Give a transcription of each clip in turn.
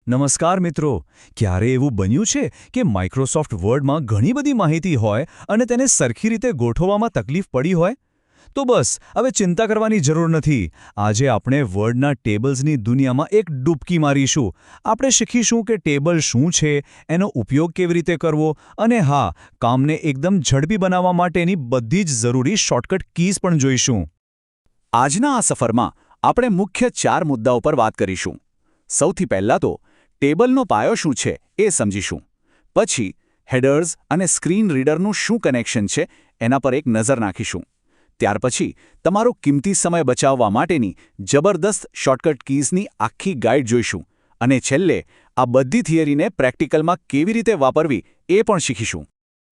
નમસ્કાર મિત્રો. ક્યારે એવું બન્યું છે કે માઇક્રોસોફ્ટ વર્ડમાં ઘણી બધી માહિતી હોય અને તેને સરખી રીતે ગોઠવવામાં તકલીફ પડી હોય? તો બસ હવે ચિંતા કરવાની જરૂર નથી. આજે આપણે વર્ડના ટેબલ્સની દુનિયામાં એક ડૂબકી મારીશું. આપણે શીખીશું કે ટેબલ શું છે, એનો ઉપયોગ કેવી રીતે કરવો અને હા, કામને એકદમ ઝડપી બનાવવા માટેની બધી જ જરૂરી શોર્ટકટ કીઝ પણ જોઈશું. આજના આ સફરમાં આપણે મુખ્ય 4 મુદ્દાઓ પર વાત કરીશું. સૌથી પહેલાં તો ટેબલનો પાયો શું છે એ સમજીશું. પછી હેડર્સ અને સ્ક્રીન રીડરનું શું કનેક્શન છે એના પર એક નજર નાખીશું. ત્યાર પછી તમારો કિંમતી સમય બચાવવા માટેની જબરદસ્ત શોર્ટકટ કીઝની આખી ગાઈડ જોઈશું. અને છેલ્લે આ બધી થિયરીને પ્રેક્ટિકલમાં કેવી રીતે વાપરવી એ પણ શીખીશું.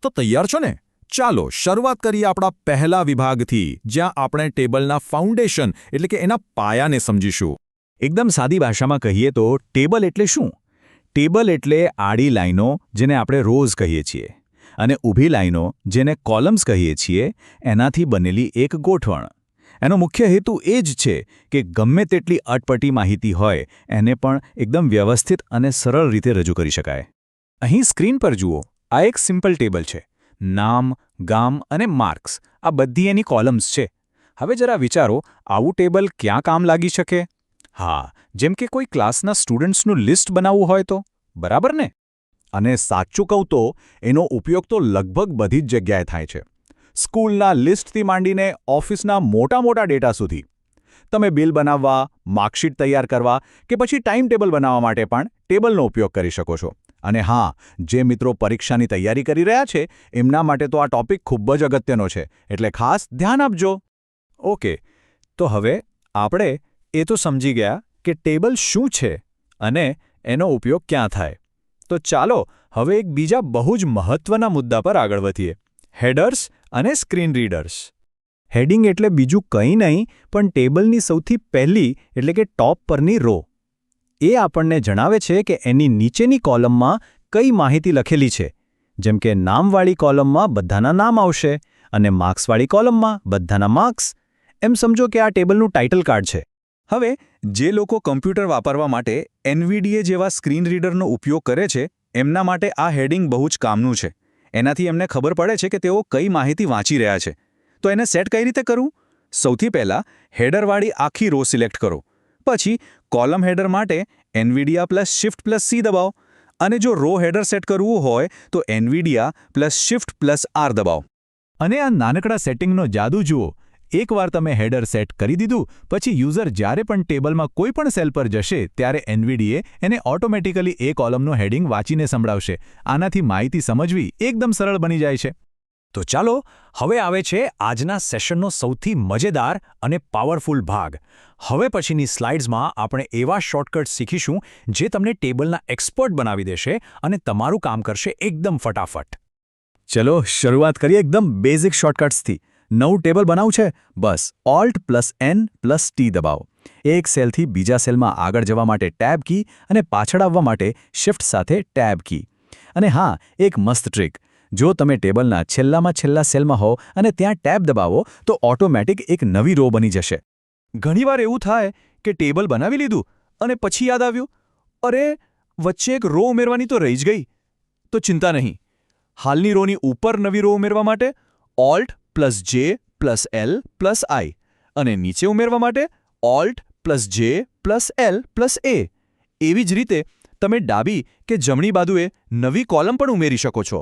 તો તૈયાર છો ને? ચાલો શરૂઆત કરીએ આપણા પહેલા વિભાગથી, જ્યાં આપણે ટેબલના ફાઉન્ડેશન એટલે કે એના પાયાને સમજીશું. એકદમ સાદી ભાષામાં કહીએ તો ટેબલ એટલે શું? ટેબલ એટલે આડી લાઈનો, જેને આપણે રોઝ કહીએ છીએ, અને ઊભી લાઈનો, જેને કોલમ્સ કહીએ છીએ, એનાથી બનેલી એક ગોઠવણ. એનો મુખ્ય હેતુ એ જ છે કે ગમે તેટલી અટપટી માહિતી હોય એને પણ એકદમ વ્યવસ્થિત અને સરળ રીતે રજૂ કરી શકાય. અહીં સ્ક્રીન પર જુઓ, આ એક સિમ્પલ ટેબલ છે. નામ, ગામ અને માર્ક્સ, આ બધી એની કોલમ્સ છે. હવે જરા વિચારો, આવું ટેબલ ક્યાં કામ લાગી શકે? હા, જેમ કે કોઈ ક્લાસના સ્ટુડન્ટ્સનું લિસ્ટ બનાવવું હોય તો, બરાબર ને? અને સાચું કહું તો એનો ઉપયોગ તો લગભગ બધી જ જગ્યાએ થાય છે. સ્કૂલના લિસ્ટથી માંડીને ઓફિસના મોટા ડેટા સુધી. તમે બિલ બનાવવા, માર્કશીટ તૈયાર કરવા કે પછી ટાઈમ ટેબલ બનાવવા માટે પણ ટેબલનો ઉપયોગ કરી શકો છો. અને હા, જે મિત્રો પરીક્ષાની તૈયારી કરી રહ્યા છે એમના માટે તો આ ટોપિક ખૂબ જ અગત્યનો છે, એટલે ખાસ ધ્યાન આપજો. ઓકે, તો હવે આપણે એ તો સમજી ગયા કે ટેબલ શું છે અને એનો ઉપયોગ ક્યાં થાય. તો ચાલો હવે એક બીજા બહુ જ મહત્વના મુદ્દા પર આગળ વધીએ: હેડર્સ અને સ્ક્રીન રીડર્સ. હેડિંગ એટલે બીજું કંઈ નહીં પણ ટેબલની સૌથી પહેલી એટલે કે ટોપ પરની રો. એ આપણને જણાવે છે કે એની નીચેની કોલમમાં કઈ માહિતી લખેલી છે. જેમ કે નામવાળી કોલમમાં બધાના નામ આવશે અને માર્ક્સવાળી કોલમમાં બધાના માર્ક્સ. એમ સમજો કે આ ટેબલનું ટાઇટલ કાર્ડ છે. હવે જે લોકો કમ્પ્યુટર વાપરવા માટે એનવીડીએ જેવા સ્ક્રીન રીડરનો ઉપયોગ કરે છે એમના માટે આ હેડિંગ બહુ જ કામનું છે. એનાથી એમને ખબર પડે છે કે તેઓ કઈ માહિતી વાંચી રહ્યા છે. તો એને સેટ કઈ રીતે કરવું? સૌથી પહેલાં હેડરવાળી આખી રો સિલેક્ટ કરો. પછી કોલમ હેડર માટે NVIDIA+Shift+C દબાવો. અને જો રો હેડર સેટ કરવું હોય તો NVIDIA+Shift+R દબાવો. અને આ નાનકડા સેટિંગનો જાદુ જુઓ. એકવાર તમે હેડર સેટ કરી દીધું પછી યુઝર જ્યારે પણ ટેબલમાં કોઈ પણ સેલ પર જશે ત્યારે એનવીડીએ એને ઓટોમેટિકલી એ કોલમનું હેડિંગ વાંચીને સંભળાવશે. આનાથી માહિતી સમજવી એકદમ સરળ બની જાય છે. તો ચાલો હવે આવે છે આજના સેશનનો સૌથી મજેદાર અને પાવરફુલ ભાગ. હવે પછીની સ્લાઇડ્સમાં આપણે એવા શોર્ટકટ શીખીશું જે તમને ટેબલના એક્સપર્ટ બનાવી દેશે અને તમારું કામ કરશે એકદમ ફટાફટ. ચલો શરૂઆત કરીએ એકદમ બેઝિક શોર્ટકટ્સથી. નવું ટેબલ બનાવવું છે? બસ Alt+N+T દબાવો. એક સેલથી બીજા સેલમાં આગળ જવા માટે ટેબ કી અને પાછળ આવવા માટે શિફ્ટ સાથે ટેબ કી. અને હા, એક મસ્ત ટ્રીક. જો તમે ટેબલના છેલ્લા સેલમાં હો અને ત્યાં ટેબ દબાવો તો ઓટોમેટિક એક નવી રો બની જશે. ઘણીવાર એવું થાય કે ટેબલ બનાવી લીધું અને પછી યાદ આવ્યું, અરે વચ્ચે એક રો ઉમેરવાની તો રહી જ ગઈ. તો ચિંતા નહીં. હાલની રોની ઉપર નવી રો ઉમેરવા માટે Alt+J+L+I અને નીચે ઉમેરવા માટે Alt+J+L+A. એવી જ રીતે તમે ડાબી કે જમણી બાજુએ નવી કોલમ પણ ઉમેરી શકો છો.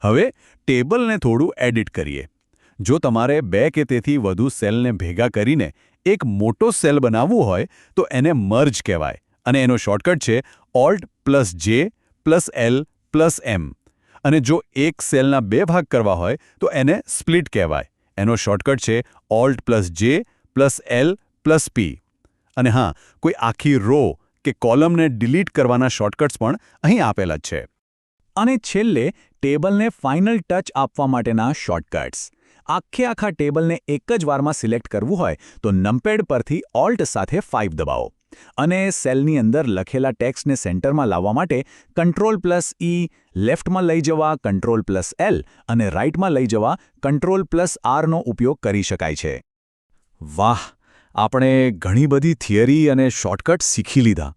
હવે ટેબલને થોડું એડિટ કરીએ. જો તમારે 2 કે તેથી વધુ સેલને ભેગા કરીને એક મોટો સેલ બનાવવું હોય તો એને મર્જ કહેવાય અને એનો શોર્ટકટ છે Alt+J+L+M. અને જો એક સેલના 2 ભાગ કરવા હોય તો એને સ્પ્લિટ કહેવાય. એનો શોર્ટકટ છે Alt+J+L+P. અને હા, કોઈ આખી રો કે કોલમને ડિલીટ કરવાના શોર્ટકટ્સ પણ અહીં આપેલા જ છે. અને છેલ્લે ટેબલને ફાઇનલ ટચ આપવા માટેના શોર્ટકટ્સ. આખા ટેબલને એક જ વારમાં સિલેક્ટ કરવું હોય તો નમપેડ પરથી Alt સાથે 5 દબાવો. અને સેલની અંદર લખેલા ટેક્સ્ટને સેન્ટરમાં લાવવા માટે Ctrl+E, લેફ્ટમાં લઈ જવા Ctrl+L અને રાઇટમાં લઈ જવા Ctrl+R નો ઉપયોગ કરી શકાય છે. વાહ! આપણે ઘણી બધી થિયરી અને શોર્ટકટ શીખી લીધા.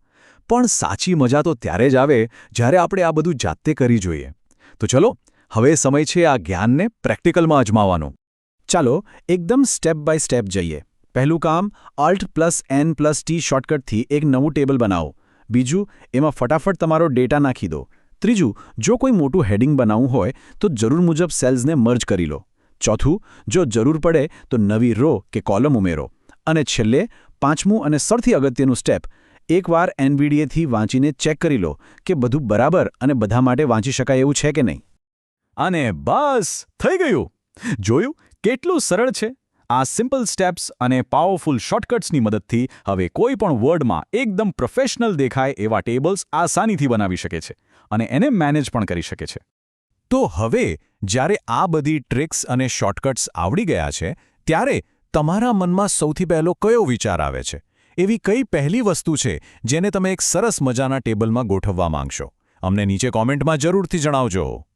પણ સાચી મજા તો ત્યારે જ આવે જ્યારે આપણે આ બધું જાતે કરી જોઈએ. તો ચલો હવે સમય છે આ જ્ઞાનને પ્રેક્ટિકલમાં અજમાવવાનો. ચાલો એકદમ સ્ટેપ બાય સ્ટેપ જઈએ. પહેલું કામ Alt+N+T શોર્ટકટથી એક નવું ટેબલ બનાવો. બીજું, એમાં ફટાફટ તમારો ડેટા નાખી દો. ત્રીજું, જો કોઈ મોટું હેડિંગ બનાવવું હોય તો જરૂર મુજબ સેલ્સને મર્જ કરી લો. ચોથું, જો જરૂર પડે તો નવી રો કે કોલમ ઉમેરો. અને છેલ્લે પાંચમું અને સૌથી અગત્યનું સ્ટેપ, એકવાર NVDAથી વાંચીને ચેક કરી લો કે બધું બરાબર અને બધા માટે વાંચી શકાય એવું છે કે નહીં. અને બસ થઈ ગયું. જોયું કેટલું સરળ છે. આ સિમ્પલ સ્ટેપ્સ અને પાવરફુલ શોર્ટકટ્સની મદદથી હવે કોઈ પણ વર્ડમાં એકદમ પ્રોફેશનલ દેખાય એવા ટેબલ્સ આસાનીથી બનાવી શકે છે અને એને મેનેજ પણ કરી શકે છે. તો હવે જ્યારે આ બધી ટ્રિક્સ અને શોર્ટકટ્સ આવડી ગયા છે, ત્યારે તમારા મનમાં સૌથી પહેલો કયો વિચાર આવે છે? એવી કઈ પહેલી વસ્તુ છે જેને તમે એક સરસ મજાના ટેબલમાં ગોઠવવા માંગશો? અમને નીચે કોમેન્ટમાં જરૂરથી જણાવજો.